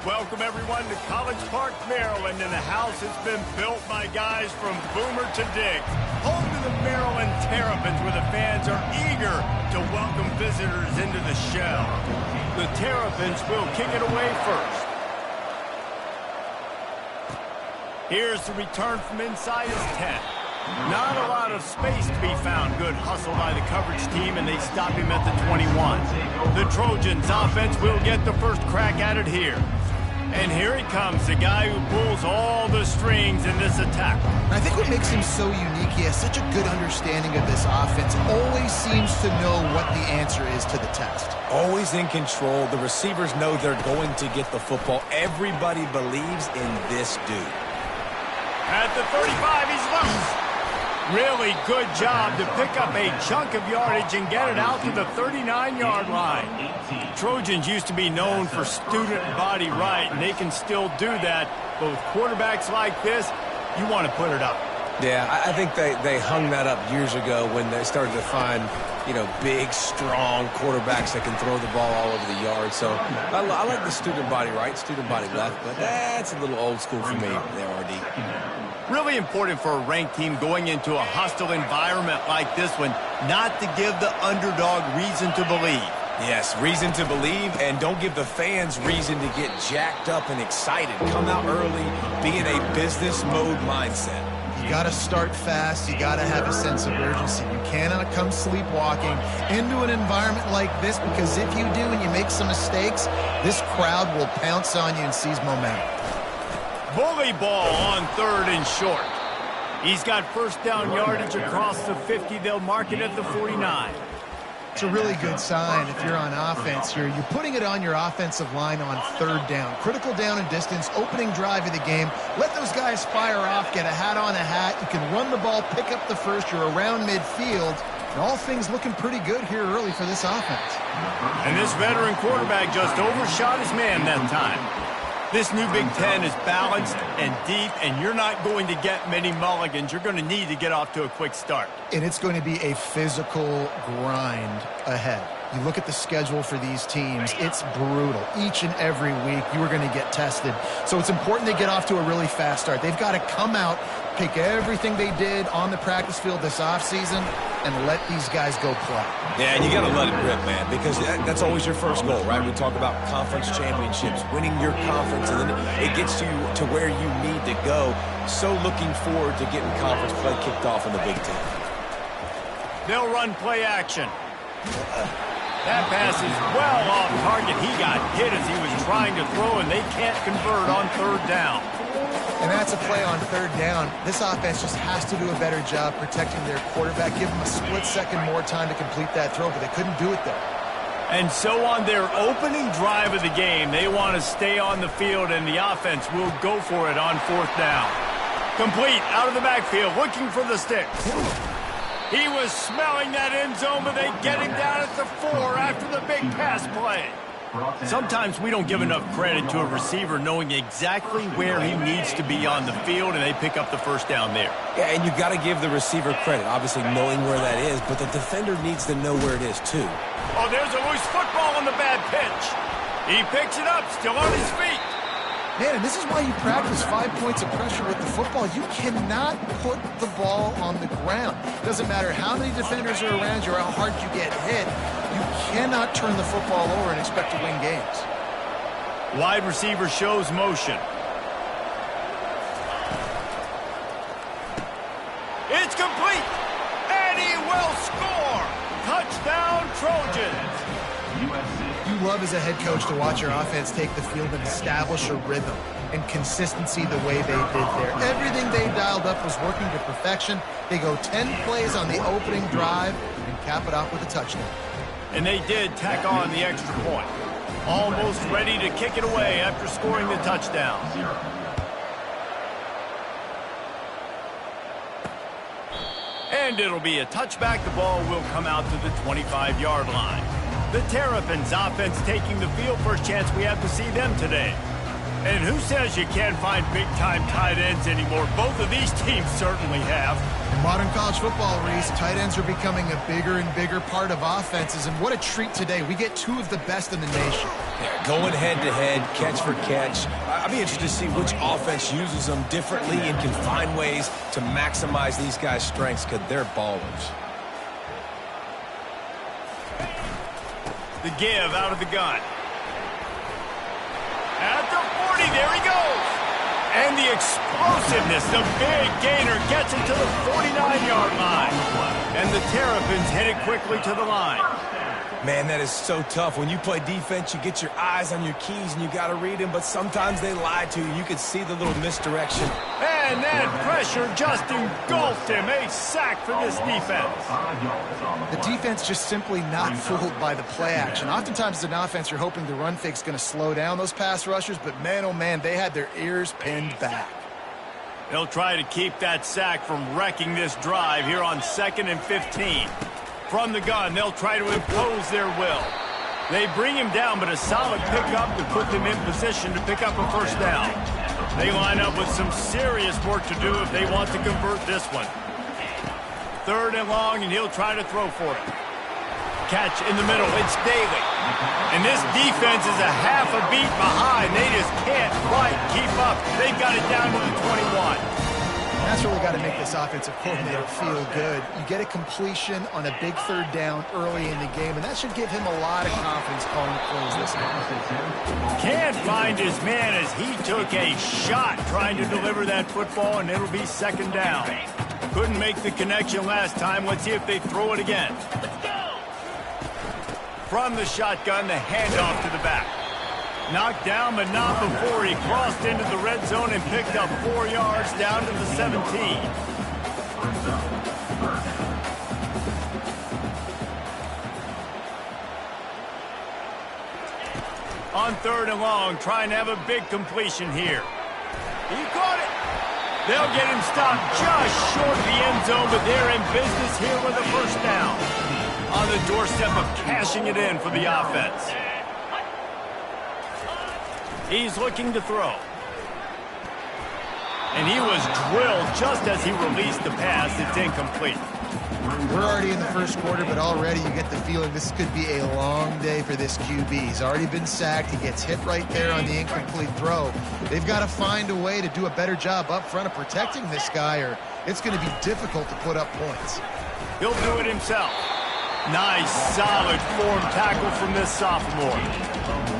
Welcome, everyone, to College Park, Maryland, and the house has been built by guys from Boomer to Dick. Home to the Maryland Terrapins, where the fans are eager to welcome visitors into the shell. The Terrapins will kick it away first. Here's the return from inside his 10. Not a lot of space to be found. Good hustle by the coverage team, and they stop him at the 21. The Trojans' offense will get the first crack at it here. And here he comes, the guy who pulls all the strings in this attack. I think what makes him so unique, he has such a good understanding of this offense. Always seems to know what the answer is to the test. Always in control. The receivers know they're going to get the football. Everybody believes in this dude. At the 35, he's loose. Really good job to pick up a chunk of yardage and get it out to the 39-yard line. Trojans used to be known for student body right, and they can still do that. But with quarterbacks like this, you want to put it up. Yeah, I think they hung that up years ago when they started to find, big, strong quarterbacks that can throw the ball all over the yard. So I like the student body right, student body left, but that's a little old school for me there, RD. Really important for a ranked team going into a hostile environment like this one, not to give the underdog reason to believe. Yes, reason to believe, and don't give the fans reason to get jacked up and excited. Come out early, be in a business mode mindset. You got to start fast. You got to have a sense of urgency. You cannot come sleepwalking into an environment like this, because if you do and you make some mistakes, this crowd will pounce on you and seize momentum. Bully ball on 3rd and short. He's got first down yardage across the 50. They'll mark it at the 49. It's a really good sign if you're on offense here. You're putting it on your offensive line on 3rd down. Critical down and distance, opening drive of the game. Let those guys fire off, get a hat on a hat. You can run the ball, pick up the first. You're around midfield. And all things looking pretty good here early for this offense. And this veteran quarterback just overshot his man that time. This new Big Ten is balanced and deep, and you're not going to get many mulligans. You're going to need to get off to a quick start. And it's going to be a physical grind ahead. You look at the schedule for these teams, it's brutal. Each and every week, you are going to get tested. So it's important they get off to a really fast start. They've got to come out, take everything they did on the practice field this offseason, and let these guys go play. Yeah, and you got to let it rip, man, because that's always your first goal, right? We talk about conference championships, winning your conference, and then it gets you to where you need to go. So looking forward to getting conference play kicked off in the Big Ten. They'll run play action. That pass is well off target. He got hit as he was trying to throw, and they can't convert on 3rd down. And that's a play on 3rd down. This offense just has to do a better job protecting their quarterback. Give them a split second more time to complete that throw, but they couldn't do it there. And so on their opening drive of the game, they want to stay on the field, and the offense will go for it on 4th down. Complete out of the backfield, looking for the stick. He was smelling that end zone, but they get him down at the 4 after the big pass play. Sometimes we don't give enough credit to a receiver knowing exactly where he needs to be on the field, and they pick up the first down there. Yeah, and you got to give the receiver credit, obviously knowing where that is, but the defender needs to know where it is too. Oh, there's a loose football on the bad pitch. He picks it up, still on his feet. Man, and this is why you practice 5 points of pressure with the football. You cannot put the ball on the ground. Doesn't matter how many defenders are around you or how hard you get hit. You cannot turn the football over and expect to win games. Wide receiver shows motion. It's complete, and he will score. Touchdown, Trojans. You love as a head coach to watch your offense take the field and establish a rhythm and consistency the way they did there. Everything they dialed up was working to perfection. They go 10 plays on the opening drive and cap it off with a touchdown. And they did tack on the extra point. Almost ready to kick it away after scoring the touchdown. And it'll be a touchback. The ball will come out to the 25-yard line. The Terrapins offense taking the field. First chance we have to see them today. And who says you can't find big-time tight ends anymore? Both of these teams certainly have. In modern college football, Reese, tight ends are becoming a bigger and bigger part of offenses, and what a treat today. We get two of the best in the nation. Yeah, going head-to-head, catch for catch. I'd be interested to see which offense uses them differently and can find ways to maximize these guys' strengths because they're ballers. The give out of the gun. At the 40, there he goes. And the explosiveness, the big gainer gets him to the 49-yard line. And the Terrapins headed quickly to the line. Man, that is so tough. When you play defense, you get your eyes on your keys and you got to read them, but sometimes they lie to you. You can see the little misdirection. And that pressure just engulfed him. A sack for this defense. The defense just simply not fooled by the play action. Oftentimes as an offense, you're hoping the run fake's going to slow down those pass rushers, but man, oh man, they had their ears pinned back. They'll try to keep that sack from wrecking this drive here on 2nd and 15. From the gun, they'll try to impose their will. They bring him down, but a solid pickup to put them in position to pick up a first down. They line up with some serious work to do if they want to convert this one. 3rd and long, and he'll try to throw for it. Catch in the middle, it's Daly. And this defense is a half a beat behind. They just can't quite keep up. They got it down to the 21. That's really got to make this offensive coordinator feel good. You get a completion on a big 3rd down early in the game, and that should give him a lot of confidence calling plays this game. Can't find his man as he took a shot trying to deliver that football, and it'll be 2nd down. Couldn't make the connection last time. Let's see if they throw it again. From the shotgun, the handoff to the back. Knocked down, but not before he crossed into the red zone and picked up 4 yards down to the 17. On 3rd and long, trying to have a big completion here. He caught it. They'll get him stopped just short of the end zone, but they're in business here with a first down. On the doorstep of cashing it in for the offense. He's looking to throw. And he was drilled just as he released the pass. It's incomplete. We're already in the first quarter, but already you get the feeling this could be a long day for this QB. He's already been sacked. He gets hit right there on the incomplete throw. They've got to find a way to do a better job up front of protecting this guy, or it's going to be difficult to put up points. He'll do it himself. Nice, solid form tackle from this sophomore.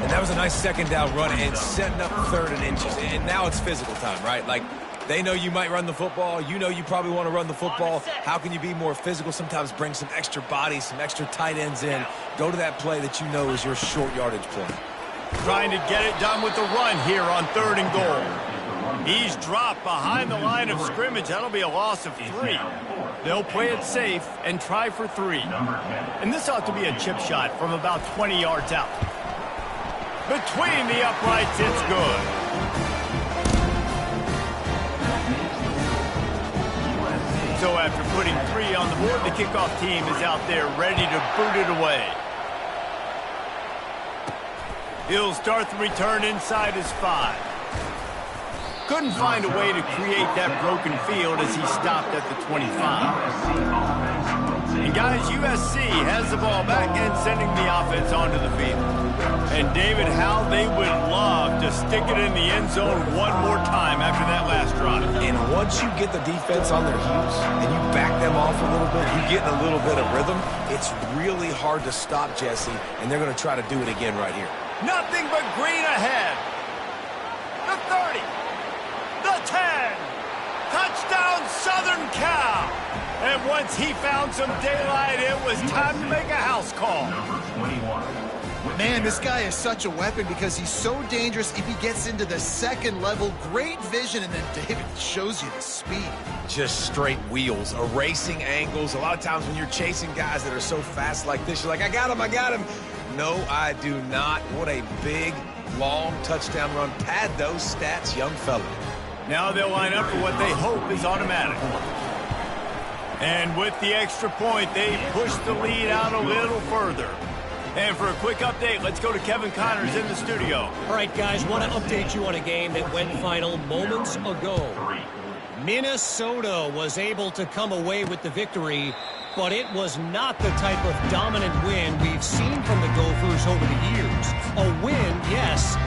And that was a nice 2nd down run and setting up 3rd and inches. And now it's physical time, right? Like, they know you might run the football. You know you probably want to run the football. How can you be more physical? Sometimes bring some extra bodies, some extra tight ends in. Go to that play that you know is your short yardage play. Trying to get it done with the run here on 3rd and goal. He's dropped behind the line of scrimmage. That'll be a loss of 3. They'll play it safe and try for 3. And this ought to be a chip shot from about 20 yards out. Between the uprights, it's good. So after putting 3 on the board, the kickoff team is out there ready to boot it away. He'll start the return inside his 5. Couldn't find a way to create that broken field as he stopped at the 25. And guys, USC has the ball back and sending the offense onto the field. And David, how they would love to stick it in the end zone one more time after that last drive. And once you get the defense on their heels and you back them off a little bit, you get in a little bit of rhythm, it's really hard to stop, Jesse, and they're going to try to do it again right here. Nothing but green ahead. The 30. The 10. Touchdown, Southern Cal. And once he found some daylight, it was time to make a house call. Man, this guy is such a weapon because he's so dangerous if he gets into the 2nd level. Great vision, and then David shows you the speed. Just straight wheels, erasing angles. A lot of times when you're chasing guys that are so fast like this, you're like, I got him. No, I do not. What a big, long touchdown run. Pad those stats, young fella. Now they'll line up for what they hope is automatic. And with the extra point, they push the lead out a little further. And for a quick update, let's go to Kevin Connors in the studio. All right, guys, want to update you on a game that went final moments ago. Minnesota was able to come away with the victory, but it was not the type of dominant win we've seen from the Gophers over the years. A win, yes,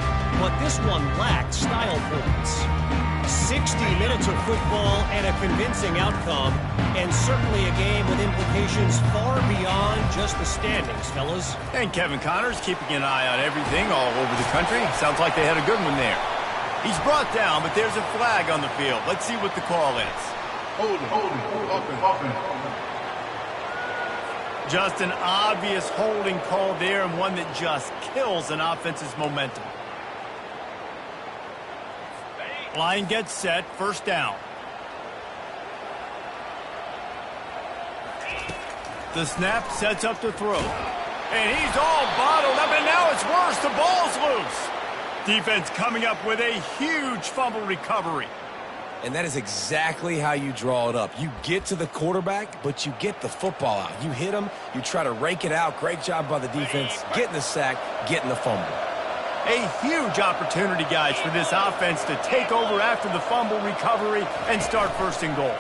but this one lacked style points. 60 minutes of football and a convincing outcome, and certainly a game with implications far beyond just the standings, fellas. And Kevin Connors keeping an eye on everything all over the country. Sounds like they had a good one there. He's brought down, but there's a flag on the field. Let's see what the call is. Holding. Just an obvious holding call there, and one that just kills an offense's momentum. Line gets set, first down. The snap sets up the throw. And he's all bottled up, and now it's worse. The ball's loose. Defense coming up with a huge fumble recovery. And that is exactly how you draw it up. You get to the quarterback, but you get the football out. You hit him, you try to rake it out. Great job by the defense, getting the sack, getting the fumble. A huge opportunity, guys, for this offense to take over after the fumble recovery and start first and goal.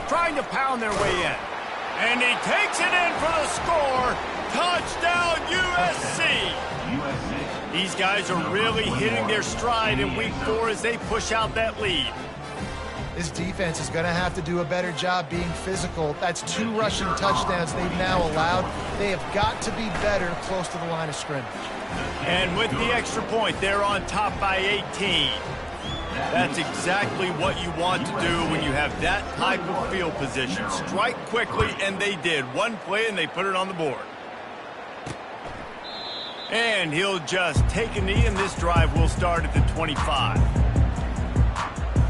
Trying to pound their way in. And he takes it in for the score. Touchdown, USC! These guys are really hitting their stride in Week 4 as they push out that lead. This defense is going to have to do a better job being physical. That's 2 rushing touchdowns they've now allowed. They have got to be better close to the line of scrimmage. And with the extra point, they're on top by 18. That's exactly what you want to do when you have that type of field position. Strike quickly, and they did. One play, and they put it on the board. And he'll just take a knee, and this drive will start at the 25.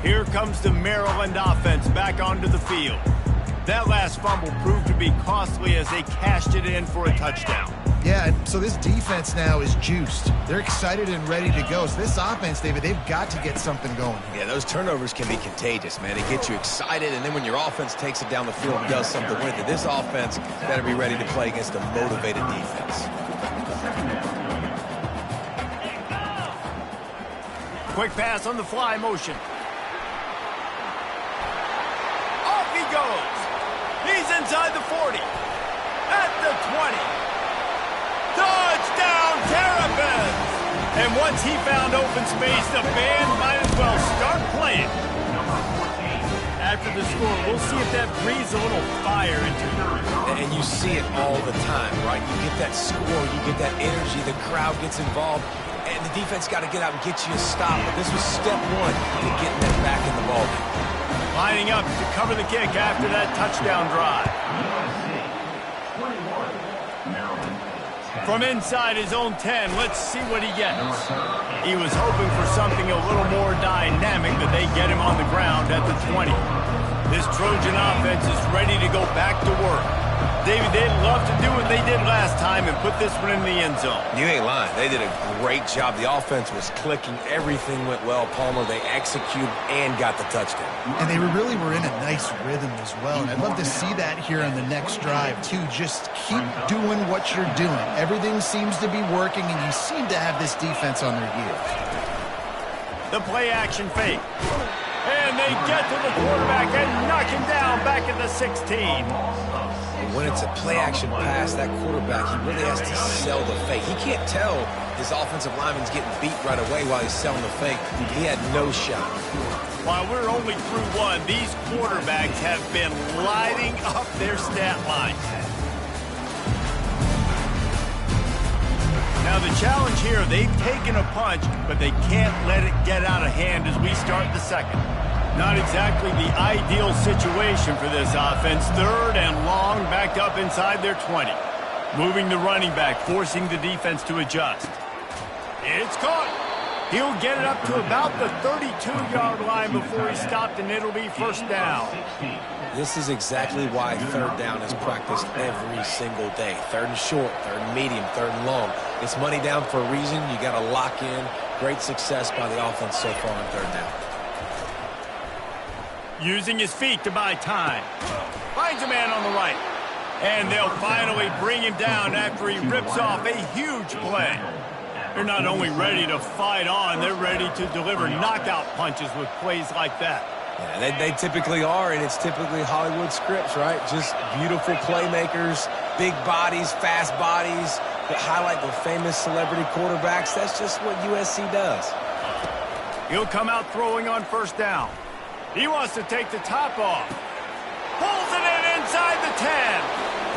Here comes the Maryland offense back onto the field. That last fumble proved to be costly as they cashed it in for a touchdown. Yeah, so this defense now is juiced. They're excited and ready to go. So this offense, David, they've got to get something going. Yeah, those turnovers can be contagious, man. They get you excited, and then when your offense takes it down the field and does something with it, this offense better be ready to play against a motivated defense. Quick pass on the fly motion. Off he goes. He's inside the 40. At the 20. Touchdown, Terrapins! And once he found open space, the band might as well start playing. After the score, we'll see if that breathes a little fire into them. And you see it all the time, right? You get that score, you get that energy, the crowd gets involved, and the defense got to get out and get you a stop. But this was step 1 to getting them back in the ballgame. Lining up to cover the kick after that touchdown drive. From inside his own 10, let's see what he gets. He was hoping for something a little more dynamic, but they get him on the ground at the 20. This Trojan offense is ready to go back to work. David, they'd love to do what they did last time and put this one in the end zone. You ain't lying. They did a great job. The offense was clicking. Everything went well. Palmer, they executed and got the touchdown. And they really were in a nice rhythm as well. And I'd love to see that here on the next drive, too. Just keep doing what you're doing. Everything seems to be working, and you seem to have this defense on their heels. The play-action fake. And they get to the quarterback and knock him down back at the 16. When it's a play-action pass, that quarterback, he really has to sell the fake. He can't tell his offensive lineman's getting beat right away while he's selling the fake. He had no shot. While we're only through 1, these quarterbacks have been lighting up their stat line. Now the challenge here, they've taken a punch, but they can't let it get out of hand as we start the second. Not exactly the ideal situation for this offense. 3rd and long, backed up inside their 20. Moving the running back, forcing the defense to adjust. It's caught. He'll get it up to about the 32-yard line before he's stopped, and it'll be first down. This is exactly why 3rd down is practiced every single day. 3rd and short, 3rd and medium, 3rd and long. It's money down for a reason. You got to lock in. Great success by the offense so far on 3rd down. Using his feet to buy time. Finds a man on the right. And they'll finally bring him down after he rips off a huge play. They're not only ready to fight on, they're ready to deliver knockout punches with plays like that. Yeah, they typically are, and it's typically Hollywood scripts, right? Just beautiful playmakers, big bodies, fast bodies that highlight the famous celebrity quarterbacks. That's just what USC does. He'll come out throwing on first down. He wants to take the top off. Pulls it in inside the 10.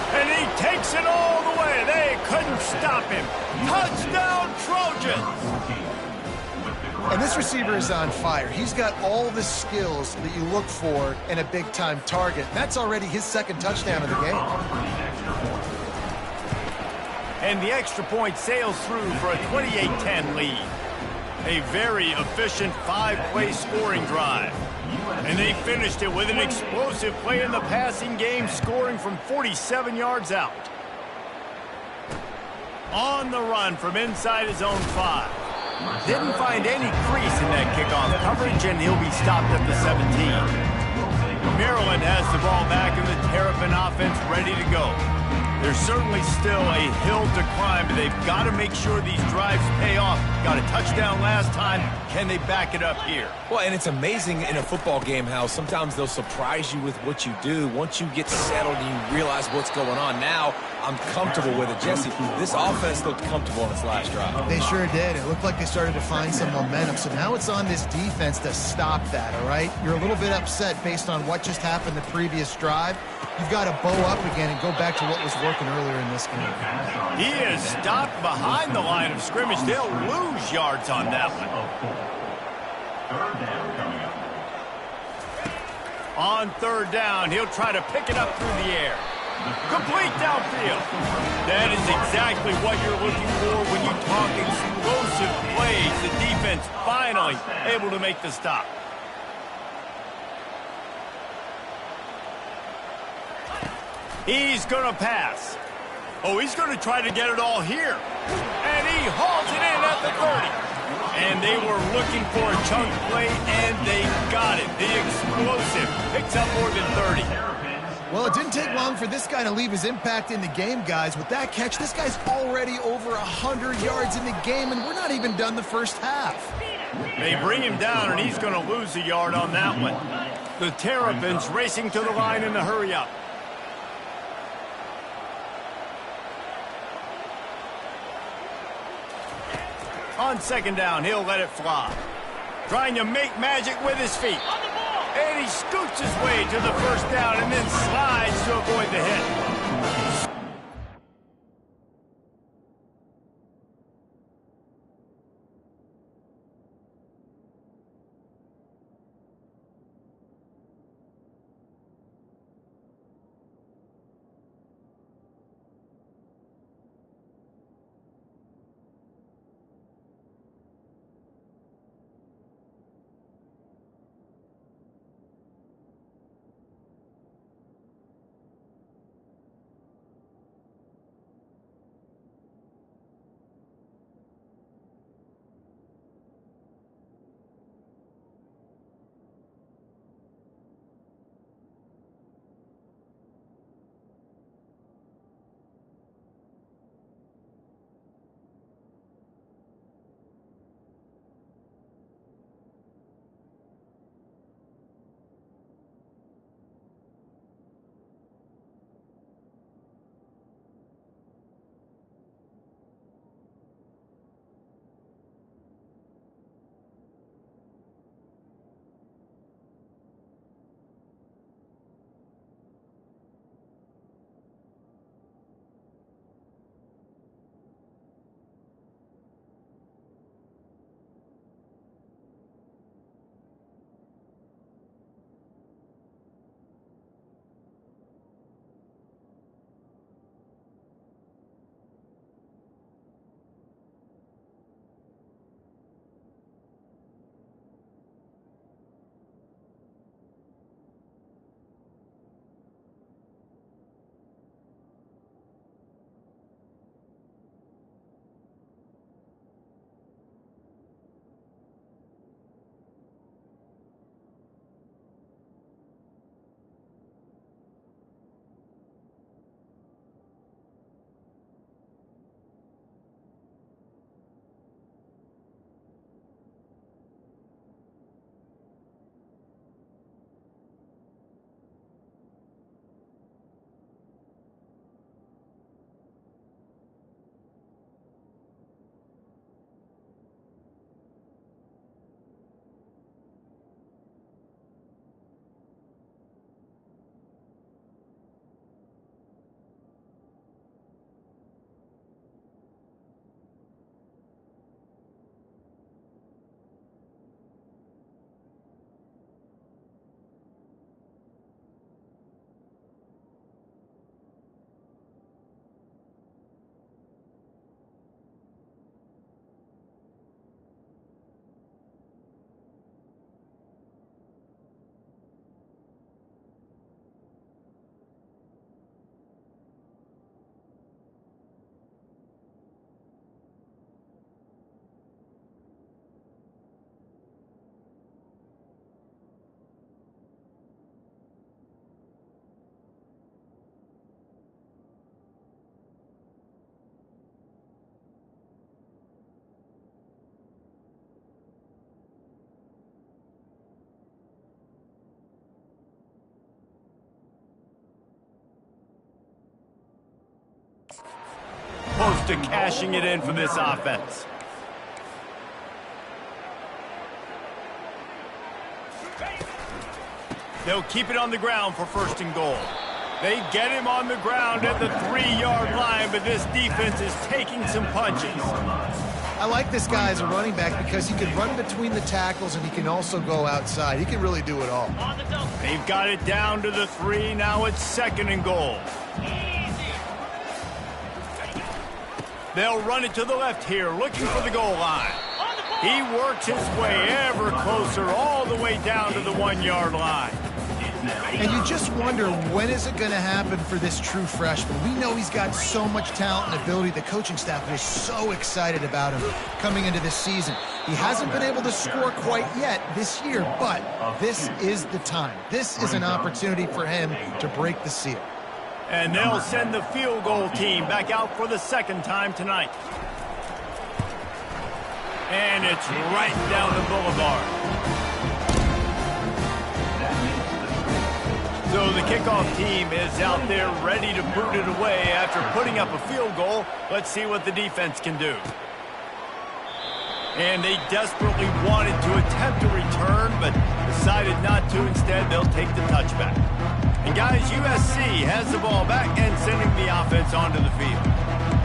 And he takes it all the way. They couldn't stop him. Touchdown, Trojans! And this receiver is on fire. He's got all the skills that you look for in a big-time target. That's already his second touchdown of the game. And the extra point sails through for a 28-10 lead. A very efficient 5-play scoring drive. And they finished it with an explosive play in the passing game, scoring from 47 yards out. On the run from inside his own 5. Didn't find any crease in that kickoff coverage, and he'll be stopped at the 17. Maryland has the ball back, and the Terrapin offense ready to go. There's certainly still a hill to climb, but they've got to make sure these drives pay off. Got a touchdown last time. Can they back it up here? Well, and it's amazing in a football game how sometimes they'll surprise you with what you do. Once you get settled and you realize what's going on, now I'm comfortable with it. Jesse, this offense looked comfortable in its last drive. They sure did. It looked like they started to find some momentum. So now it's on this defense to stop that, all right? You're a little bit upset based on what just happened the previous drive. You've got to bow up again and go back to what was working earlier in this game. He is stopped behind the line of scrimmage. They'll lose yards on that one. On third down, he'll try to pick it up through the air. Complete downfield. That is exactly what you're looking for when you talk explosive plays. The defense finally able to make the stop. He's going to pass. Oh, he's going to try to get it all here. And he hauls it in at the 30. And they were looking for a chunk play, and they got it. The explosive picks up more than 30. Well, it didn't take long for this guy to leave his impact in the game, guys. With that catch, this guy's already over 100 yards in the game, and we're not even done the first half. They bring him down, and he's going to lose a yard on that one. The Terrapins racing to the line in the hurry-up. On second down, he'll let it fly. Trying to make magic with his feet. And he scoots his way to the first down and then slides to avoid the hit. Close to cashing it in for this offense. They'll keep it on the ground for 1st and goal. They get him on the ground at the 3-yard line, but this defense is taking some punches. I like this guy as a running back because he can run between the tackles and he can also go outside. He can really do it all. They've got it down to the 3. Now it's 2nd and goal. They'll run it to the left here, looking for the goal line. He works his way ever closer, all the way down to the 1-yard line. And you just wonder, when is it going to happen for this true freshman? We know he's got so much talent and ability. The coaching staff was so excited about him coming into this season. He hasn't been able to score quite yet this year, but this is the time. This is an opportunity for him to break the seal. And they'll send the field goal team back out for the 2nd time tonight. And it's right down the boulevard. So the kickoff team is out there ready to boot it away after putting up a field goal. Let's see what the defense can do. And they desperately wanted to attempt a return, but decided not to. Instead, they'll take the touchback. And guys, USC has the ball back and sending the offense onto the field.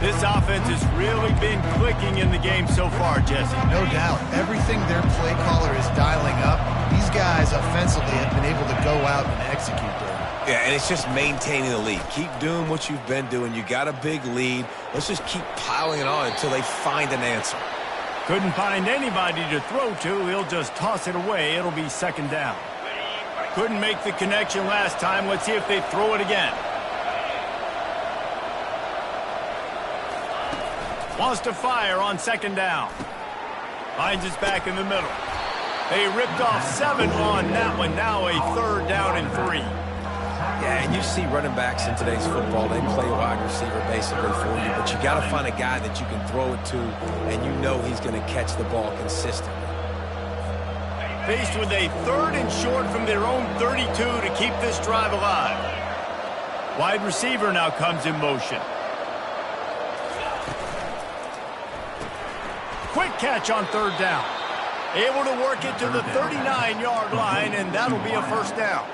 This offense has really been clicking in the game so far, Jesse. No doubt. Everything their play caller is dialing up, these guys offensively have been able to go out and execute there. Yeah, and it's just maintaining the lead. Keep doing what you've been doing. You got a big lead. Let's just keep piling it on until they find an answer. Couldn't find anybody to throw to. He'll just toss it away. It'll be 2nd down. Couldn't make the connection last time. Let's see if they throw it again. Wants to fire on 2nd down. Finds us back in the middle. They ripped off 7 on that one. Now a 3rd down and 3. Yeah, and you see running backs in today's football. They play wide receiver basically for you, but you got to find a guy that you can throw it to, and you know he's going to catch the ball consistently. Faced with a 3rd and short from their own 32 to keep this drive alive. Wide receiver now comes in motion. Quick catch on 3rd down. Able to work it to the 39-yard line, and that'll be a 1st down.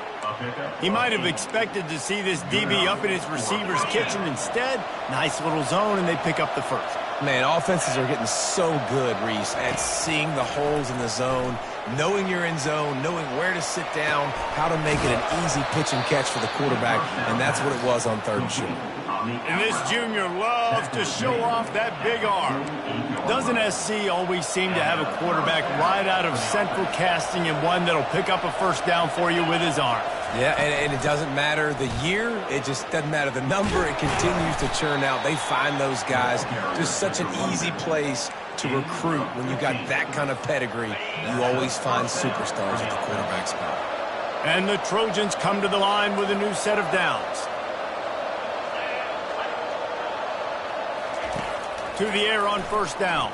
He might have expected to see this DB up in his receiver's kitchen. Instead, nice little zone, and they pick up the 1st. Man, offenses are getting so good, Reese, at seeing the holes in the zone, knowing you're in zone, knowing where to sit down, how to make it an easy pitch and catch for the quarterback, and that's what it was on 3rd and short. And this junior loves to show off that big arm. Doesn't SC always seem to have a quarterback right out of central casting and one that'll pick up a 1st down for you with his arm? Yeah, and it doesn't matter the year. It just doesn't matter the number. It continues to churn out. They find those guys. Just such an easy place to recruit. When you got that kind of pedigree, you always find superstars at the quarterback spot. And the Trojans come to the line with a new set of downs. To the air on 1st down.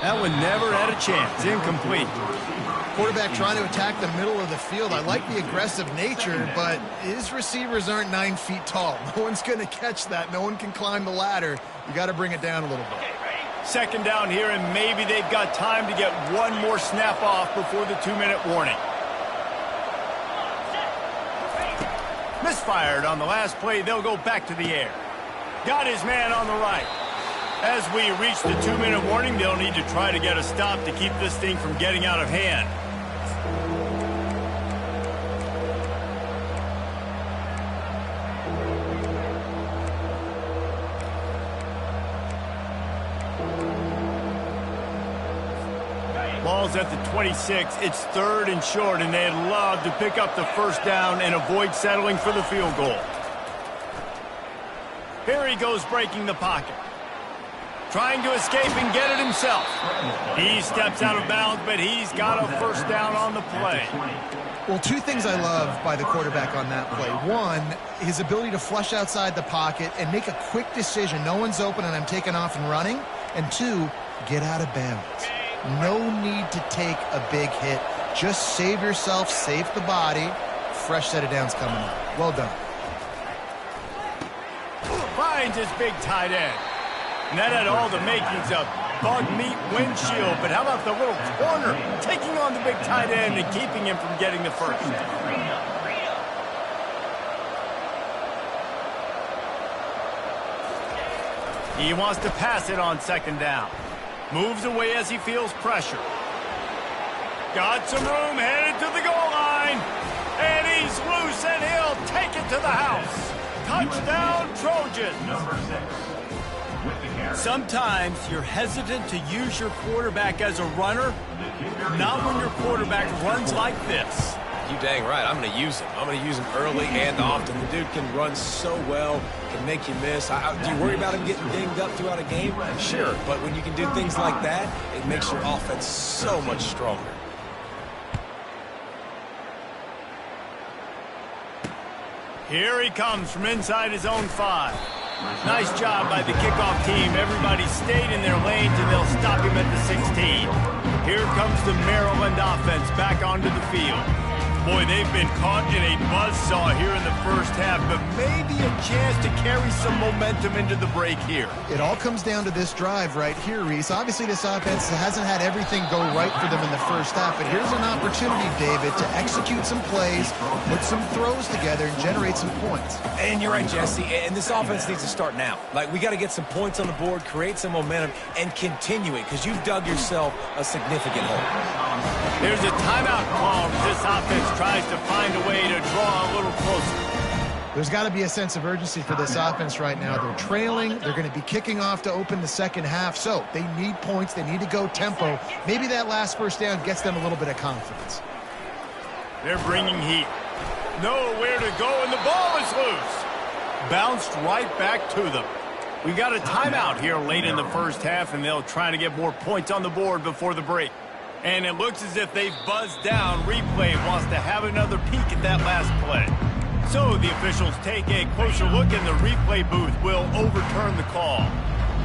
That one never had a chance. Incomplete. Quarterback trying to attack the middle of the field. I like the aggressive nature, but his receivers aren't 9 feet tall. No one's going to catch that. No one can climb the ladder. You got to bring it down a little bit. 2nd down here, and maybe they've got time to get one more snap off before the 2-minute warning. Misfired on the last play. They'll go back to the air. Got his man on the right. As we reach the 2-minute warning, they'll need to try to get a stop to keep this thing from getting out of hand. Ball's at the 26. It's 3rd and short, and they'd love to pick up the 1st down and avoid settling for the field goal. Here he goes breaking the pocket. Trying to escape and get it himself. He steps out of bounds, but he's got a 1st down on the play. Well, 2 things I love by the quarterback on that play. 1, his ability to flush outside the pocket and make a quick decision. No one's open and I'm taking off and running. And 2, get out of bounds. No need to take a big hit. Just save yourself, save the body. Fresh set of downs coming up. Well done. finds his big tight end. And that had all the makings of bug meat windshield, but how about the little corner taking on the big tight end and keeping him from getting the first? He wants to pass it on second down. Moves away as he feels pressure. Got some room, headed to the goal line. And he's loose, and he'll take it to the house. Touchdown, Trojans. Sometimes you're hesitant to use your quarterback as a runner. Not when your quarterback runs like this. You dang right. I'm going to use him. I'm going to use him early and often. The dude can run so well, can make you miss. Do you worry about him getting dinged up throughout a game? Sure, but when you can do things like that, it makes your offense so much stronger. Here he comes from inside his own 5. Nice job by the kickoff team. Everybody stayed in their lanes, and they'll stop him at the 16. Here comes the Maryland offense back onto the field. Boy, they've been caught in a buzzsaw here in the first half, but maybe a chance to carry some momentum into the break here. It all comes down to this drive right here, Reese. Obviously, this offense hasn't had everything go right for them in the first half, but here's an opportunity, David, to execute some plays, put some throws together, and generate some points. And you're right, Jesse, and this offense needs to start now. Like, we got to get some points on the board, create some momentum, and continue it, because you've dug yourself a significant hole. There's a timeout call. This offense tries to find a way to draw a little closer. There's got to be a sense of urgency for this offense right now. They're trailing. They're going to be kicking off to open the second half, so they need points. They need to go tempo. Maybe that last first down gets them a little bit of confidence. They're bringing heat. Nowhere to go, and the ball is loose. Bounced right back to them. We got a timeout here late in the first half, and they'll try to get more points on the board before the break. And it looks as if they've buzzed down. Replay wants to have another peek at that last play. So the officials take a closer look, and the replay booth will overturn the call.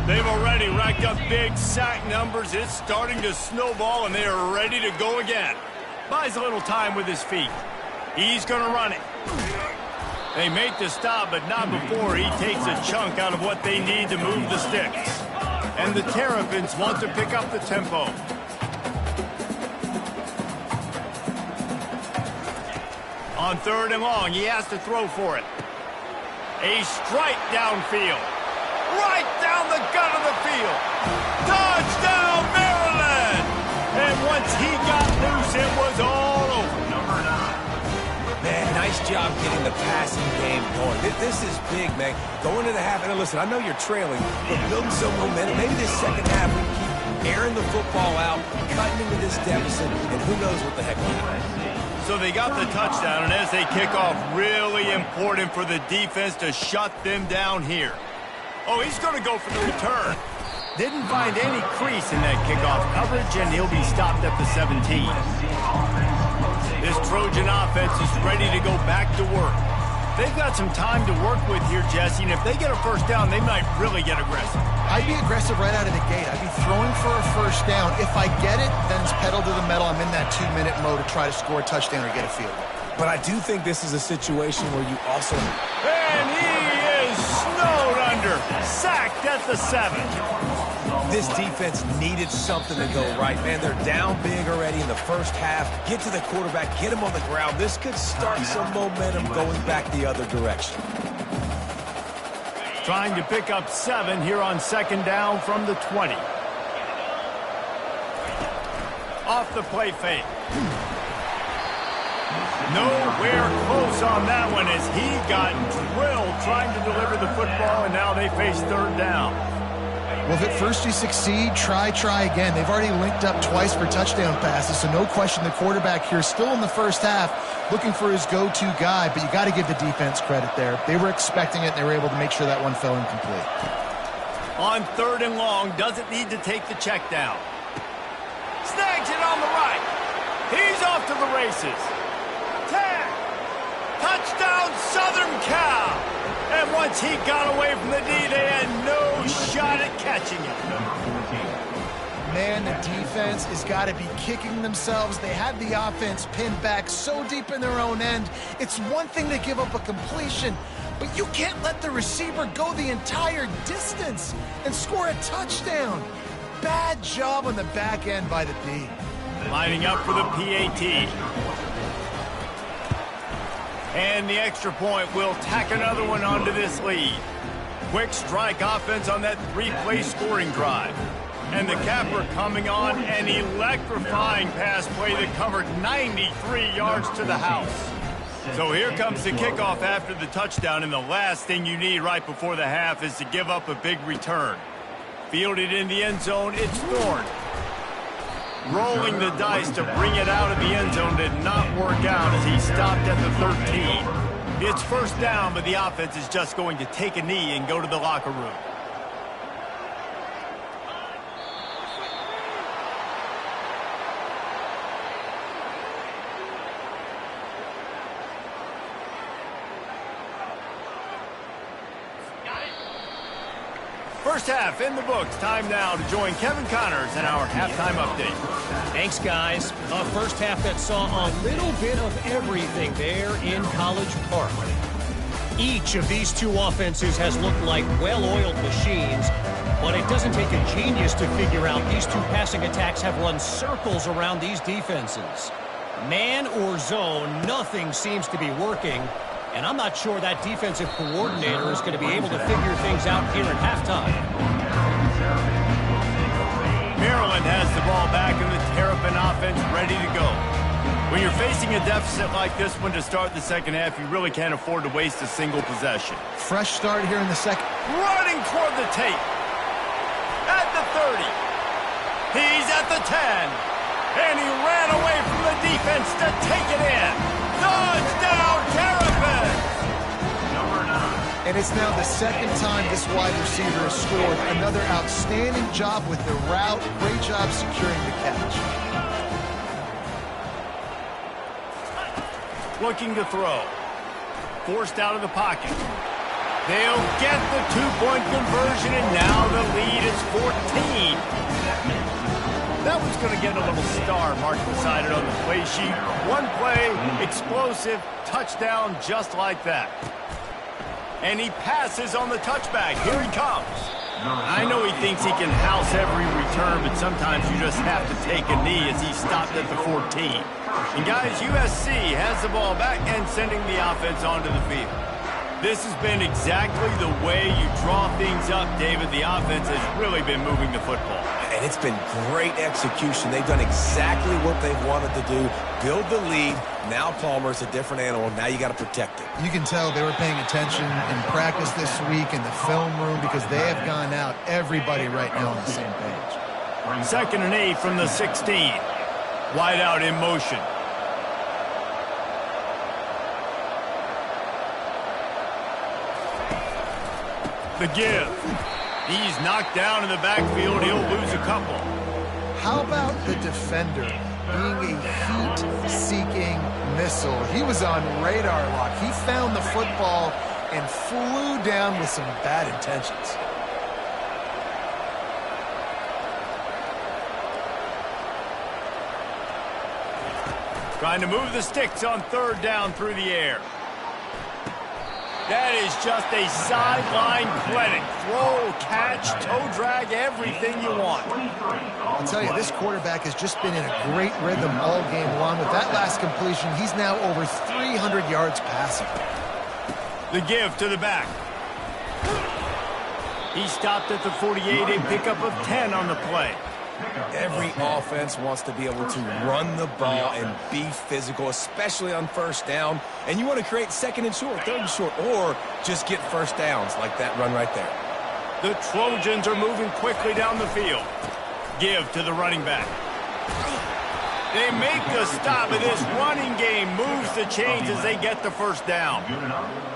They've already racked up big sack numbers. It's starting to snowball, and they are ready to go again. Buys a little time with his feet. He's going to run it. They make the stop, but not before he takes a chunk out of what they need to move the sticks. And the Terrapins want to pick up the tempo. On 3rd and long, he has to throw for it. A strike downfield. Right down the gut of the field. Touchdown, Maryland! And once he got loose, it was all over. Number 9. Man, nice job getting the passing game going. This is big, man. Going to the half, and listen, I know you're trailing, but building some momentum. Maybe this second half we keep airing the football out, cutting into this deficit, and who knows what the heck will happen. So they got the touchdown, and as they kick off, really important for the defense to shut them down here. Oh, he's going to go for the return. Didn't find any crease in that kickoff coverage, and he'll be stopped at the 17. This Trojan offense is ready to go back to work. They've got some time to work with here, Jesse, and if they get a first down, they might really get aggressive. I'd be aggressive right out of the gate. I'd be throwing for a first down. If I get it, then it's pedal to the metal. I'm in that 2-minute mode to try to score a touchdown or get a field goal. But I do think this is a situation where you also... And he is snowed under. Sacked at the 7. This defense needed something to go right, man. They're down big already in the first half. Get to the quarterback, get him on the ground. This could start some momentum going back the other direction. Trying to pick up 7 here on 2nd down from the 20. Off the play fake. Nowhere close on that one as he got drilled trying to deliver the football, and now they face 3rd down. Well, if at first you succeed, try again. They've already linked up twice for touchdown passes, so no question the quarterback here still in the first half looking for his go-to guy, but you got to give the defense credit there. They were expecting it, and they were able to make sure that one fell incomplete. On 3rd and long, doesn't need to take the check down. Snags it on the right. He's off to the races. Tag. Touchdown, Southern Cal. And once he got away from the D, they had no shot at catching him. Man, the defense has got to be kicking themselves. They had the offense pinned back so deep in their own end. It's one thing to give up a completion, but you can't let the receiver go the entire distance and score a touchdown. Bad job on the back end by the D. Lining up for the PAT. And the extra point will tack another one onto this lead. Quick strike offense on that 3-play scoring drive. And the capper coming on an electrifying pass play that covered 93 yards to the house. So here comes the kickoff after the touchdown, and the last thing you need right before the half is to give up a big return. Fielded in the end zone, it's Thorne. Rolling the dice to bring it out of the end zone did not work out as he stopped at the 13. It's first down, but the offense is just going to take a knee and go to the locker room. First half in the books. Time now to join Kevin Connors in our halftime update. Thanks, guys. A first half that saw a little bit of everything there in College Park. Each of these two offenses has looked like well-oiled machines, but it doesn't take a genius to figure out these two passing attacks have run circles around these defenses. Man or zone, nothing seems to be working. And I'm not sure that defensive coordinator is going to be able to figure things out here at halftime. Maryland has the ball back and the Terrapin offense ready to go. When you're facing a deficit like this one to start the second half, you really can't afford to waste a single possession. Fresh start here in the second. Running toward the tape. At the 30. He's at the 10. And he ran away from the defense to take it in. Touchdown, Terrapin! And it's now the second time this wide receiver has scored. Another outstanding job with the route. Great job securing the catch. Looking to throw. Forced out of the pocket. They'll get the two-point conversion, and now the lead is 14. That one's going to get a little star marked beside it on the play sheet. One play, explosive, touchdown just like that. And he passes on the touchback. Here he comes. I know he thinks he can house every return, but sometimes you just have to take a knee as he stopped at the 14. And guys, USC has the ball back and sending the offense onto the field. This has been exactly the way you draw things up, David. The offense has really been moving the football. And it's been great execution. They've done exactly what they've wanted to do. Build the lead. Now Palmer's a different animal. Now you got to protect it. You can tell they were paying attention in practice this week in the film room because they have gone out, everybody right now on the same page. 2nd and 8 from the 16. Wide out in motion. The give. He's knocked down in the backfield. He'll lose a couple. How about the defender being a heat-seeking missile? He was on radar lock. He found the football and flew down with some bad intentions. Trying to move the sticks on 3rd down through the air. That is just a sideline clinic. Throw, catch, toe drag, everything you want. I'll tell you, this quarterback has just been in a great rhythm all game long. With that last completion, he's now over 300 yards passing. The give to the back. He stopped at the 48, a pickup of 10 on the play. Every offense wants to be able to run the ball and be physical, especially on 1st down. And you want to create 2nd and short, 3rd and short, or just get 1st downs like that run right there. The Trojans are moving quickly down the field. Give to the running back. They make the stop, and this running game moves the chains as they get the 1st down.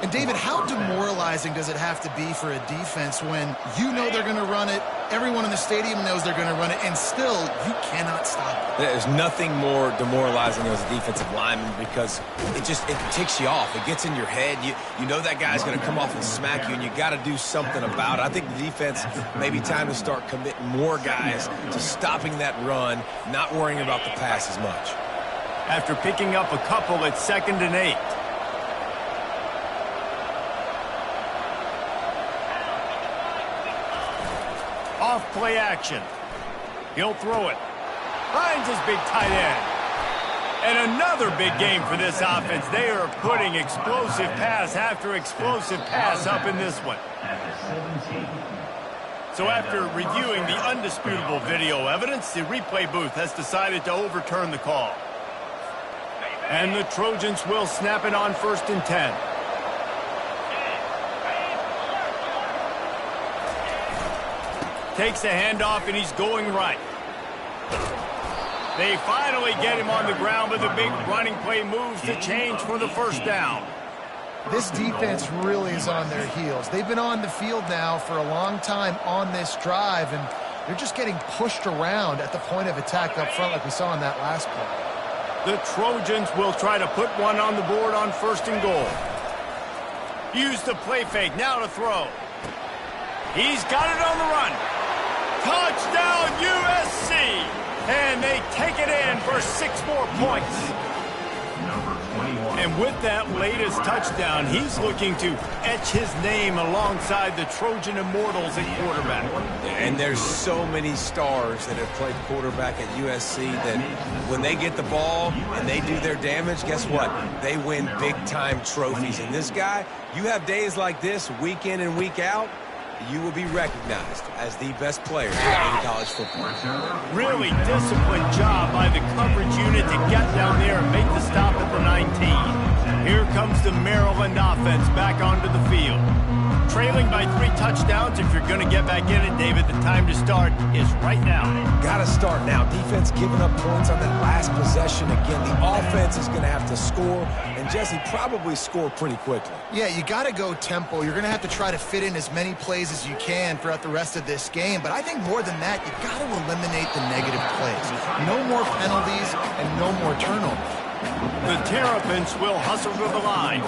And, David, how demoralizing does it have to be for a defense when you know they're going to run it, everyone in the stadium knows they're going to run it, and still you cannot stop it? There's nothing more demoralizing as a defensive lineman because it ticks you off. It gets in your head. You know that guy's going to come off and smack you, and you got to do something about it. I think the defense may be time to start committing more guys to stopping that run, not worrying about the pass as much. After picking up a couple at 2nd and 8. enough play action. He'll throw it. Finds his big tight end. And another big game for this offense. They are putting explosive pass after explosive pass up in this one. So after reviewing the undisputable video evidence, the replay booth has decided to overturn the call. And the Trojans will snap it on 1st and 10. Takes a handoff, and he's going right. They finally get him on the ground, but the big running play moves the change for the 1st down. This defense really is on their heels. They've been on the field now for a long time on this drive, and they're just getting pushed around at the point of attack up front like we saw in that last play. The Trojans will try to put one on the board on 1st and goal. Use the play fake, now to throw. He's got it on the run. Touchdown USC! And they take it in for 6 more points. And with that latest touchdown, he's looking to etch his name alongside the Trojan Immortals at quarterback. And there's so many stars that have played quarterback at USC that when they get the ball and they do their damage, guess what? They win big-time trophies. And this guy, you have days like this, week in and week out, you will be recognized as the best player in college football. Really disciplined job by the coverage unit to get down there and make the stop at the 19. Here comes the Maryland offense back onto the field. Trailing by 3 touchdowns. If you're going to get back in it, David, the time to start is right now. Got to start now. Defense giving up points on that last possession. Again, the offense is going to have to score, and Jesse probably score pretty quickly. Yeah, you got to go tempo. You're going to have to try to fit in as many plays as you can throughout the rest of this game. But I think more than that, you've got to eliminate the negative plays. No more penalties and no more turnovers. The Terrapins will hustle to the line.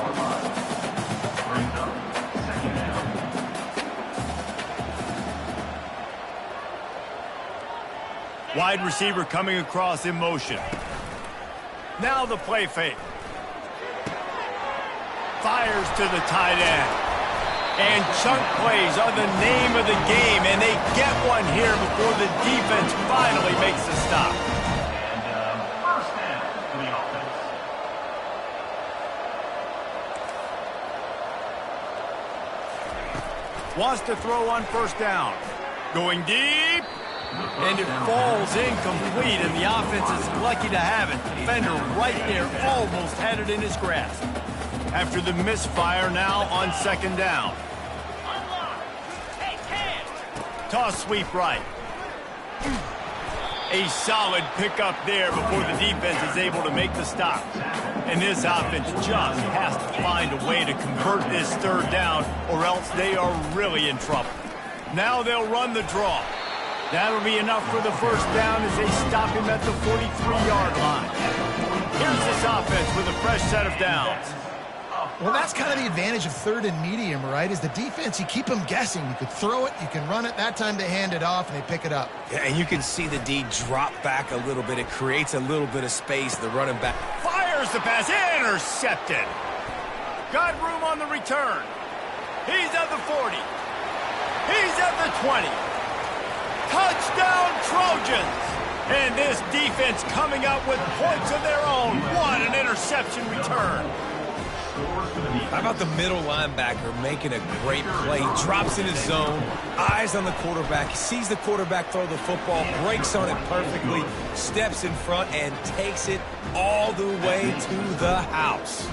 Wide receiver coming across in motion. Now the play fake. Fires to the tight end. And chunk plays are the name of the game, and they get one here before the defense finally makes the stop. First down for the offense. Wants to throw on 1st down. Going deep. And it falls incomplete, and the offense is lucky to have it. Defender right there almost had it in his grasp. After the misfire, now on 2nd down. Toss sweep right. A solid pickup there before the defense is able to make the stop. And this offense just has to find a way to convert this 3rd down, or else they are really in trouble. Now they'll run the draw. That'll be enough for the 1st down as they stop him at the 43-yard line. Here's this offense with a fresh set of downs. Well, that's kind of the advantage of 3rd and medium, right? Is the defense, you keep them guessing. You could throw it, you can run it. That time they hand it off, and they pick it up. Yeah, and you can see the D drop back a little bit. It creates a little bit of space. The running back Fires the pass. Intercepted. Got room on the return. He's at the 40. He's at the 20. Touchdown, Trojans! And this defense coming up with points of their own. What an interception return. How about the middle linebacker making a great play? He drops in his zone, eyes on the quarterback, sees the quarterback throw the football, breaks on it perfectly, steps in front, and takes it all the way to the house.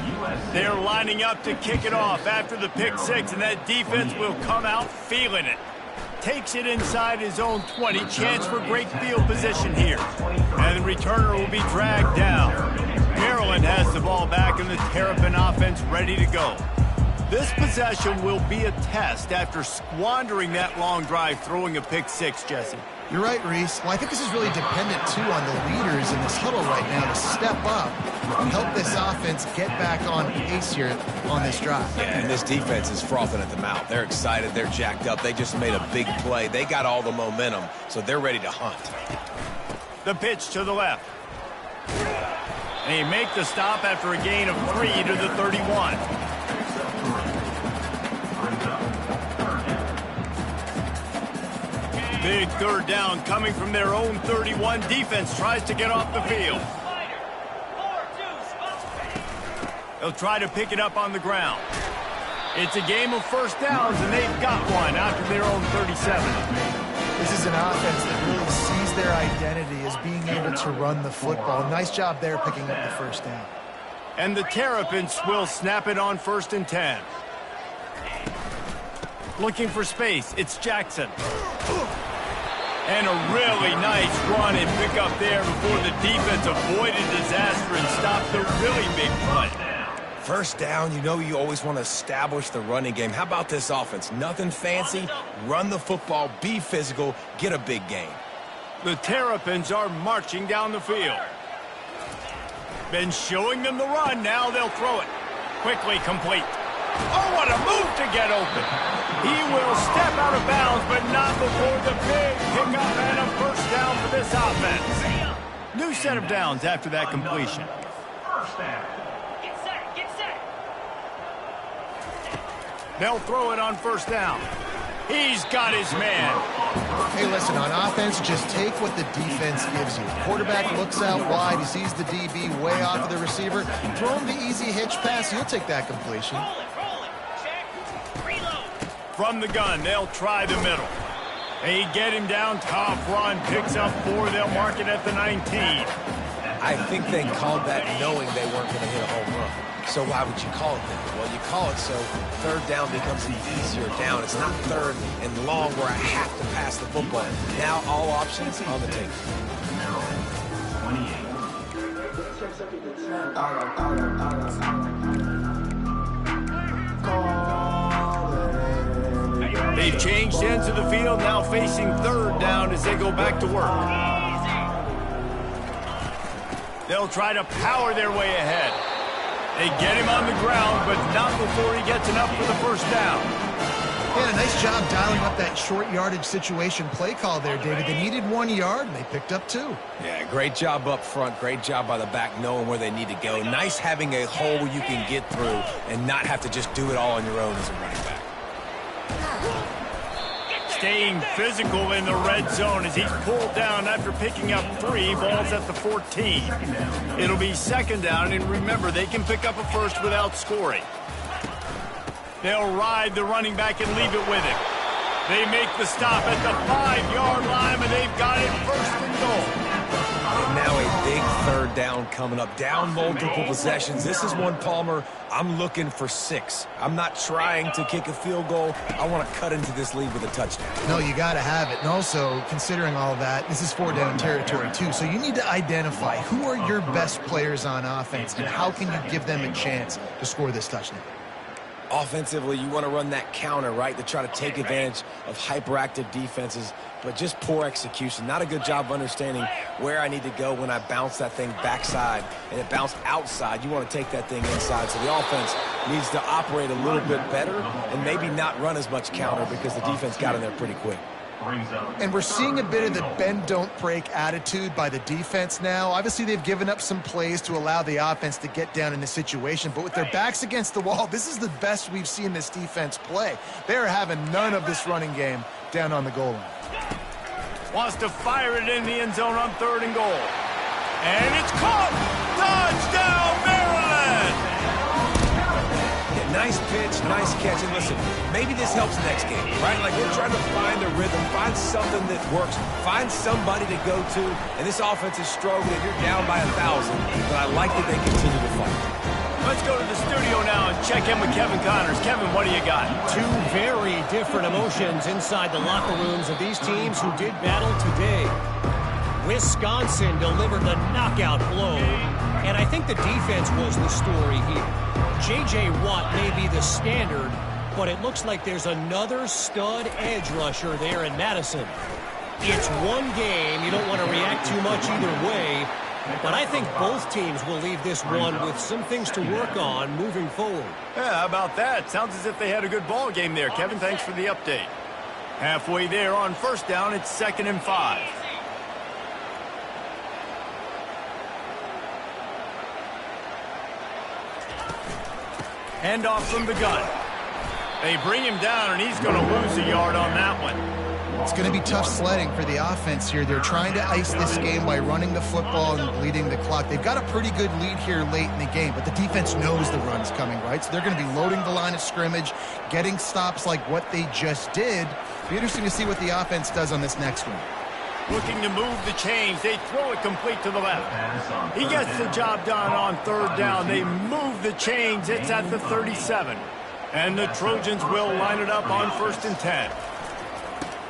They're lining up to kick it off after the pick 6, and that defense will come out feeling it. Takes it inside his own 20. Chance for great field position here. And the returner will be dragged down. Maryland has the ball back, and the Terrapin offense ready to go. This possession will be a test after squandering that long drive, throwing a pick 6, Jesse. You're right, Reese. Well, I think this is really dependent, too, on the leaders in this huddle right now to step up and help this offense get back on pace here on this drive. Yeah, and this defense is frothing at the mouth. They're excited. They're jacked up. They just made a big play. They got all the momentum, so they're ready to hunt. The pitch to the left. They make the stop after a gain of 3 to the 31. Big third down coming from their own 31. Defense tries to get off the field. They'll try to pick it up on the ground. It's a game of first downs, and they've got one after their own 37. This is an offense that really sees their identity as being able to run the football. Nice job there picking up the first down. And the Terrapins will snap it on 1st and 10. Looking for space, it's Jackson. And a really nice run and pick up there before the defense avoided disaster and stopped the really big play. First down, you know you always want to establish the running game. How about this offense? Nothing fancy. Run the football, be physical, get a big gain. The Terrapins are marching down the field. Been showing them the run. Now they'll throw it. Quickly complete. Oh, what a move to get open. He will step out of bounds, but not before the big pickup and a first down for this offense. New set of downs after that completion. First down. They'll throw it on first down. He's got his man. Hey, listen, on offense, just take what the defense gives you. Quarterback looks out wide. He sees the DB way off of the receiver. Throw him the easy hitch pass. You'll take that completion. From the gun, they'll try the middle. They get him down. Tough run. Picks up 4. They'll mark it at the 19. I think they called that knowing they weren't going to hit a home run. So why would you call it that? Well, you call it so third down becomes an easier down. It's not third and long where I have to pass the football. Now all options on the table. 28. They've changed ends of the field, now facing third down as they go back to work. They'll try to power their way ahead. They get him on the ground, but not before he gets enough for the first down. Yeah, nice job dialing up that short yardage situation play call there, David. They needed 1 yard, and they picked up 2. Yeah, great job up front. Great job by the back knowing where they need to go. Nice having a hole you can get through and not have to just do it all on your own as a running back. Staying physical in the red zone as he's pulled down after picking up 3. Ball's at the 14. It'll be second down, and remember, they can pick up a first without scoring. They'll ride the running back and leave it with him. They make the stop at the 5-yard line, and they've got it first and goal. And now a big third down coming up. Down multiple possessions. This is one, Palmer, I'm looking for 6. I'm not trying to kick a field goal. I want to cut into this lead with a touchdown. No, you got to have it. And also, considering all that, this is 4-down territory, too. So you need to identify who are your best players on offense and how can you give them a chance to score this touchdown. Offensively, you want to run that counter, right, to try to take advantage of hyperactive defenses, but just poor execution. Not a good job of understanding where I need to go when I bounce that thing backside and it bounced outside. You want to take that thing inside. So the offense needs to operate a little bit better and maybe not run as much counter because the defense got in there pretty quick. And we're seeing a bit of the bend-don't-break attitude by the defense now. Obviously, they've given up some plays to allow the offense to get down in the situation, but with their backs against the wall, this is the best we've seen this defense play. They're having none of this running game down on the goal line. Wants to fire it in the end zone on 3rd and goal. And it's caught! Touchdown, Maryland! Nice pitch, nice catch, and listen, maybe this helps next game, right? Like we're trying to find a rhythm, find something that works, find somebody to go to, and this offense is struggling. You're down by 1,000, but I like that they continue to fight. Let's go to the studio now and check in with Kevin Connors. Kevin, what do you got? 2 very different emotions inside the locker rooms of these teams who did battle today. Wisconsin delivered the knockout blow, and I think the defense was the story here. J.J. Watt may be the standard, but it looks like there's another stud edge rusher there in Madison. It's one game. You don't want to react too much either way, but I think both teams will leave this one with some things to work on moving forward. Yeah, how about that? Sounds as if they had a good ball game there. Kevin, thanks for the update. Halfway there on first down, it's 2nd and 5. Handoff from the gun. They bring him down, and he's going to lose a yard on that one. It's going to be tough sledding for the offense here. They're trying to ice this game by running the football and bleeding the clock. They've got a pretty good lead here late in the game, but the defense knows the run's coming, right? So they're going to be loading the line of scrimmage, getting stops like what they just did. Be interesting to see what the offense does on this next one. Looking to move the chains. They throw it complete to the left. He gets the job done on third down. They move the chains. It's at the 37. And the Trojans will line it up on 1st and 10.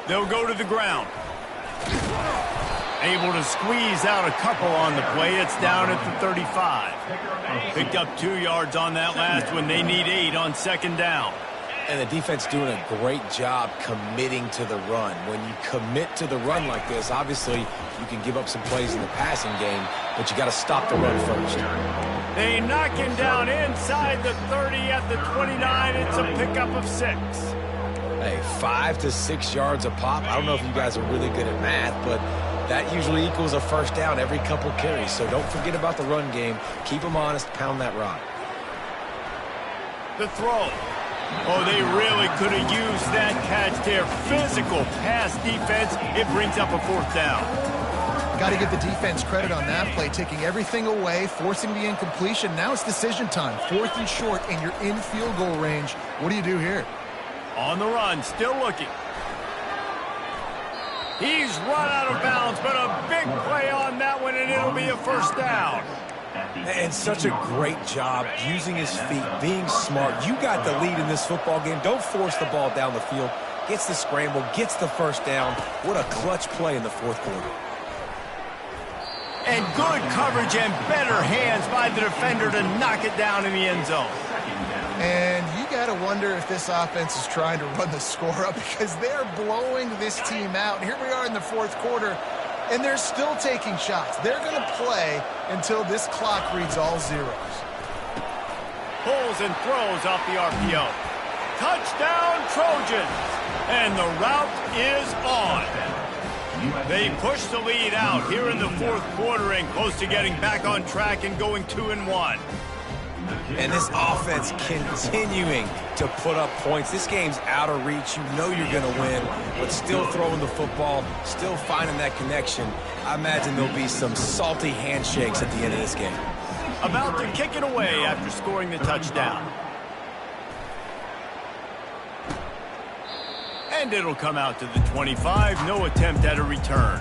They'll go to the ground. Able to squeeze out a couple on the play. It's down at the 35. Picked up 2 yards on that last one. They need 8 on 2nd down. And the defense doing a great job committing to the run. When you commit to the run like this, obviously you can give up some plays in the passing game, but you got to stop the run first. They knock him down inside the 30 at the 29. It's a pickup of 6. Hey, 5 to 6 yards a pop. I don't know if you guys are really good at math, but that usually equals a first down every couple carries. So don't forget about the run game. Keep them honest. Pound that rock. The throw. Oh, they really could have used that catch there. Physical pass defense. It brings up a 4th down. Got to give the defense credit on that play, taking everything away, forcing the incompletion. Now it's decision time. 4th and short, and you're in field goal range. What do you do here? On the run, still looking. He's run out of bounds, but a big play on that one, and it'll be a 1st down. And such a great job using his feet, being smart. You got the lead in this football game. Don't force the ball down the field. Gets the scramble, gets the 1st down. What a clutch play in the 4th quarter. And good coverage and better hands by the defender to knock it down in the end zone. And you got to wonder if this offense is trying to run the score up, because they're blowing this team out. Here we are in the 4th quarter, and they're still taking shots. They're going to play until this clock reads all zeros. Pulls and throws off the RPO. Touchdown, Trojans! And the route is on. They push the lead out here in the 4th quarter and close to getting back on track and going 2-1. And this offense continuing to put up points. This game's out of reach. You know you're going to win, but still throwing the football, still finding that connection. I imagine there'll be some salty handshakes at the end of this game. About to kick it away after scoring the touchdown. And it'll come out to the 25. No attempt at a return.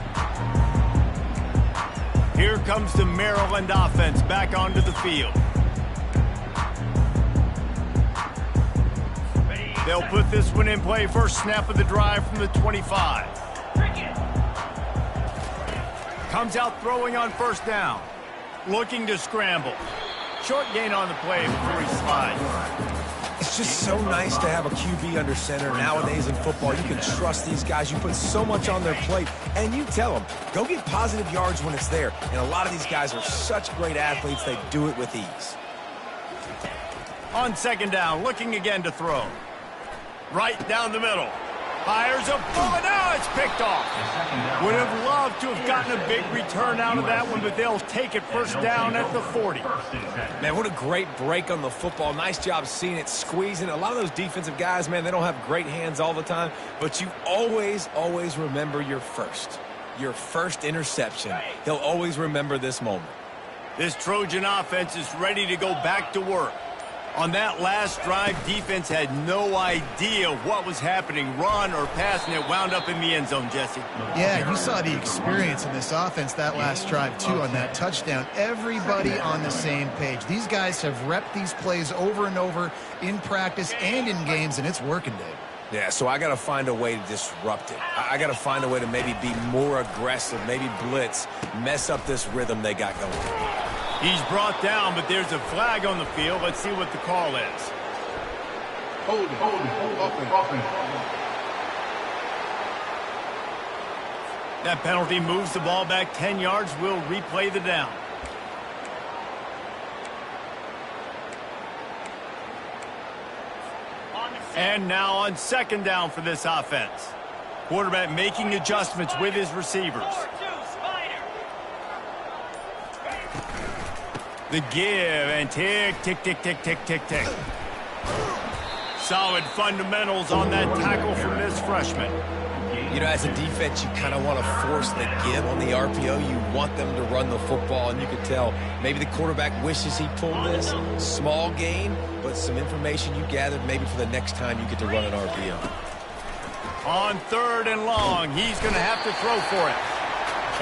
Here comes the Maryland offense back onto the field. They'll put this one in play. First snap of the drive from the 25. Comes out throwing on 1st down. Looking to scramble. Short gain on the play before he slides. It's just so nice to have a QB under center. Nowadays in football, you can trust these guys. You put so much on their plate, and you tell them, go get positive yards when it's there. And a lot of these guys are such great athletes, they do it with ease. On 2nd down, looking again to throw. Right down the middle. Fires a bullet. Now it's picked off. Would have loved to have gotten a big return out of that one, but they'll take it 1st down at the 40. Man, what a great break on the football. Nice job seeing it, squeezing. A lot of those defensive guys, man, they don't have great hands all the time, but you always, always remember your first interception. He'll always remember this moment. This Trojan offense is ready to go back to work. On that last drive, defense had no idea what was happening, run or pass, and it wound up in the end zone, Jesse. Yeah, you saw the experience in this offense that last drive, too, on that touchdown. Everybody on the same page. These guys have repped these plays over and over in practice and in games, and it's working, Dave. Yeah, so I got to find a way to disrupt it. I got to find a way to maybe be more aggressive, maybe blitz, mess up this rhythm they got going. He's brought down, but there's a flag on the field. Let's see what the call is. Hold it. That penalty moves the ball back 10 yards. We'll replay the down. And now on 2nd down for this offense. Quarterback making adjustments with his receivers. The give and tick, tick, tick, tick, tick, tick, tick. Solid fundamentals on that tackle from this freshman. You know, as a defense, you kind of want to force the give on the RPO. You want them to run the football, and you can tell maybe the quarterback wishes he pulled this. Small gain, but some information you gathered maybe for the next time you get to run an RPO. On 3rd and long, he's going to have to throw for it.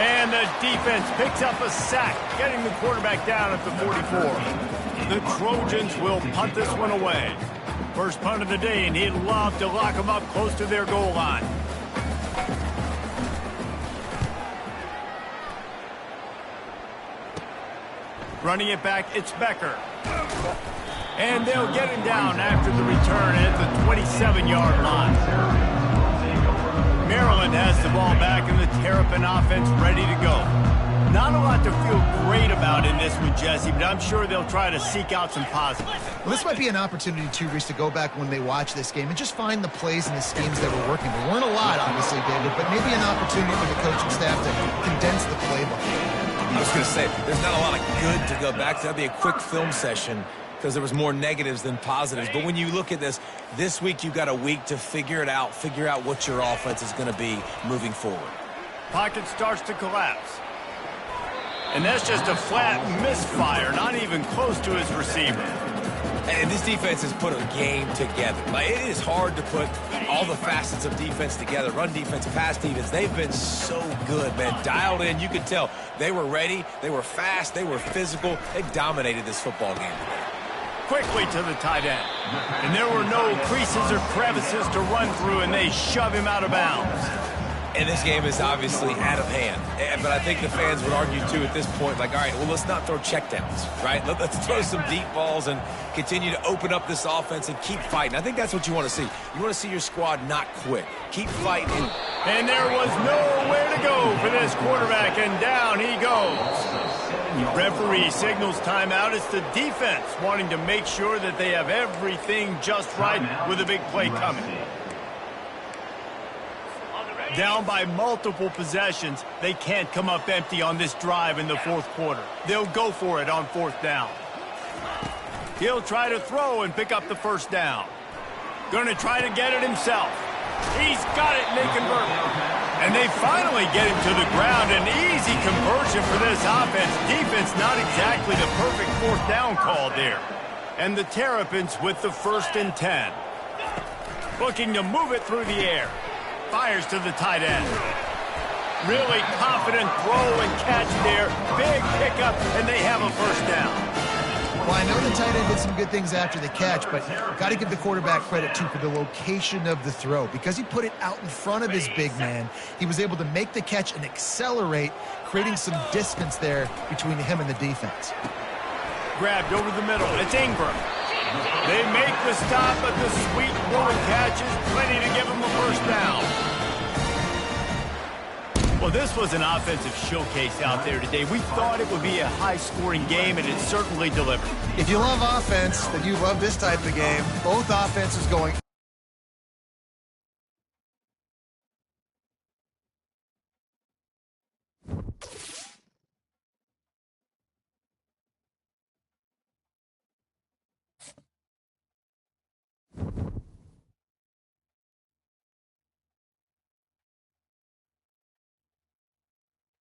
And the defense picks up a sack, getting the quarterback down at the 44. The Trojans will punt this one away. First punt of the day, and he'd love to lock them up close to their goal line. Running it back, it's Becker. And they'll get him down after the return at the 27-yard line. Maryland has the ball back and the Terrapin offense ready to go. Not a lot to feel great about in this one, Jesse, but I'm sure they'll try to seek out some positives. Well, this might be an opportunity, too, Reese, to go back when they watch this game and just find the plays and the schemes that were working. There weren't a lot, obviously, David, but maybe an opportunity for the coaching staff to condense the playbook. I was going to say, there's not a lot of good to go back to. That'd be a quick film session because there was more negatives than positives. But when you look at this week you've got a week to figure out what your offense is going to be moving forward. Pocket starts to collapse. And that's just a flat misfire, not even close to his receiver. And this defense has put a game together. Like, it is hard to put all the facets of defense together. Run defense, pass defense. They've been so good, man. Dialed in. You could tell they were ready. They were fast. They were physical. They dominated this football game today. Quickly to the tight end. And there were no creases or crevices to run through, and they shove him out of bounds. And this game is obviously out of hand. But I think the fans would argue, too, at this point, like, all right, well, let's not throw checkdowns, right? Let's throw some deep balls and continue to open up this offense and keep fighting. I think that's what you want to see. You want to see your squad not quit. Keep fighting. And there was nowhere to go for this quarterback, and down he goes. The referee signals timeout. It's the defense wanting to make sure that they have everything just right with a big play coming. Down by multiple possessions, they can't come up empty on this drive in the 4th quarter. They'll go for it on 4th down. He'll try to throw and pick up the 1st down. Going to try to get it himself. He's got it, and they convert. And they finally get him to the ground. An easy conversion for this offense. Defense not exactly the perfect 4th down call there. And the Terrapins with the 1st and 10. Looking to move it through the air. Fires to the tight end. Really confident throw and catch there. Big pickup, and they have a 1st down. Well, I know the tight end did some good things after the catch, but got to give the quarterback credit, too, for the location of the throw. Because he put it out in front of his big man, he was able to make the catch and accelerate, creating some distance there between him and the defense. Grabbed over the middle. It's Ingram. They make the stop, but the sweet rolling catch is plenty to give them a 1st down. Well, this was an offensive showcase out there today. We thought it would be a high-scoring game, and it certainly delivered. If you love offense, then you love this type of game. Both offenses going